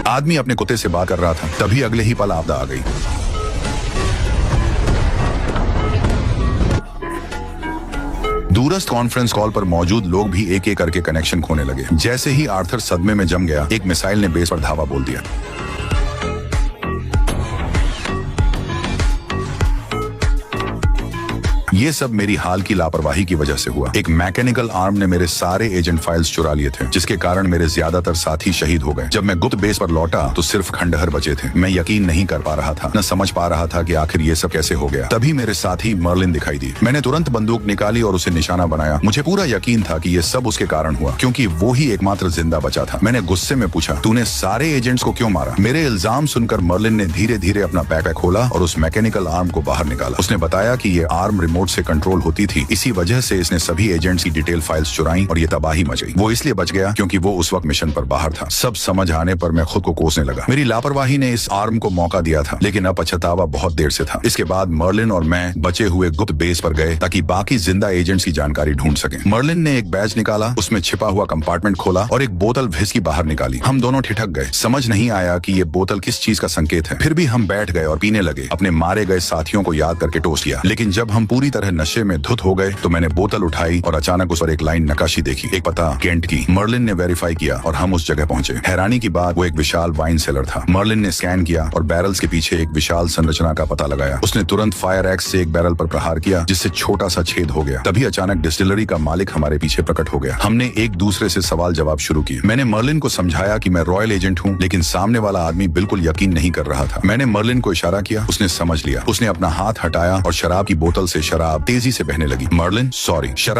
आदमी अपने कुत्ते से बात कर रहा था, तभी अगले ही पल आपदा आ गई। दूरस्थ कॉन्फ्रेंस कॉल पर मौजूद लोग भी एक एक करके कनेक्शन खोने लगे। जैसे ही आर्थर सदमे में जम गया, एक मिसाइल ने बेस पर धावा बोल दिया। ये सब मेरी हाल की लापरवाही की वजह से हुआ। एक मैकेनिकल आर्म ने मेरे सारे एजेंट फाइल्स चुरा लिए थे, जिसके कारण मेरे ज्यादातर साथी शहीद हो गए। जब मैं गुप्त बेस पर लौटा तो सिर्फ खंडहर बचे थे। मैं यकीन नहीं कर पा रहा था, न समझ पा रहा था कि आखिर ये सब कैसे हो गया। तभी मेरे साथी मर्लिन दिखाई दी। मैंने तुरंत बंदूक निकाली और उसे निशाना बनाया। मुझे पूरा यकीन था कि ये सब उसके कारण हुआ, क्योंकि वो ही एकमात्र जिंदा बचा था। मैंने गुस्से में पूछा, तूने सारे एजेंट्स को क्यों मारा? मेरे इल्जाम सुनकर मर्लिन ने धीरे धीरे अपना बैकपैक खोला और उस मैकेनिकल आर्म को बाहर निकाला। उसने बताया कि ये आर्म रिमोट से कंट्रोल होती थी, इसी वजह से इसने सभी एजेंट्स की डिटेल फाइल्स चुराई और ये तबाही मच गई। वो इसलिए बच गया क्योंकि वो उस वक्त मिशन पर बाहर था। सब समझ आने पर मैं खुद को कोसने लगा। मेरी लापरवाही ने इस आर्म को मौका दिया था, लेकिन अब पछतावा बहुत देर से था। इसके बाद मर्लिन और मैं बचे हुए गुप्त बेस पर गए ताकि बाकी जिंदा एजेंट्स की जानकारी ढूंढ सकें। मर्लिन ने एक बैज निकाला, उसमें छिपा हुआ कंपार्टमेंट खोला और एक बोतल व्हिस्की बाहर निकाली। हम दोनों ठिठक गए। समझ नहीं आया कि ये बोतल किस चीज का संकेत है। फिर भी हम बैठ गए और पीने लगे, अपने मारे गए साथियों को याद करके टोस्ट किया। लेकिन जब हम पूरी तरह नशे में धुत हो गए तो मैंने बोतल उठाई और अचानक उस पर एक लाइन नक्काशी देखी, एक पता केंट की। मर्लिन ने वेरीफाई किया और हम उस जगह पहुंचे। हैरानी की बात, वो एक विशाल वाइन सेलर था। मर्लिन ने स्कैन किया और बैरल्स के पीछे एक विशाल संरचना का पता लगाया। उसने तुरंत फायर एक्स से एक बैरल पर प्रहार किया, जिससे छोटा सा छेद हो गया। तभी अचानक डिस्टिलरी का मालिक हमारे पीछे प्रकट हो गया। हमने एक दूसरे से सवाल जवाब शुरू किए। मैंने मर्लिन को समझाया कि मैं रॉयल एजेंट हूँ, लेकिन सामने वाला आदमी बिल्कुल यकीन नहीं कर रहा था। मैंने मर्लिन को इशारा किया, उसने समझ लिया। उसने अपना हाथ हटाया और शराब की बोतल से शराब तेजी से बहने लगी। मर्लिन, सॉरी, शराब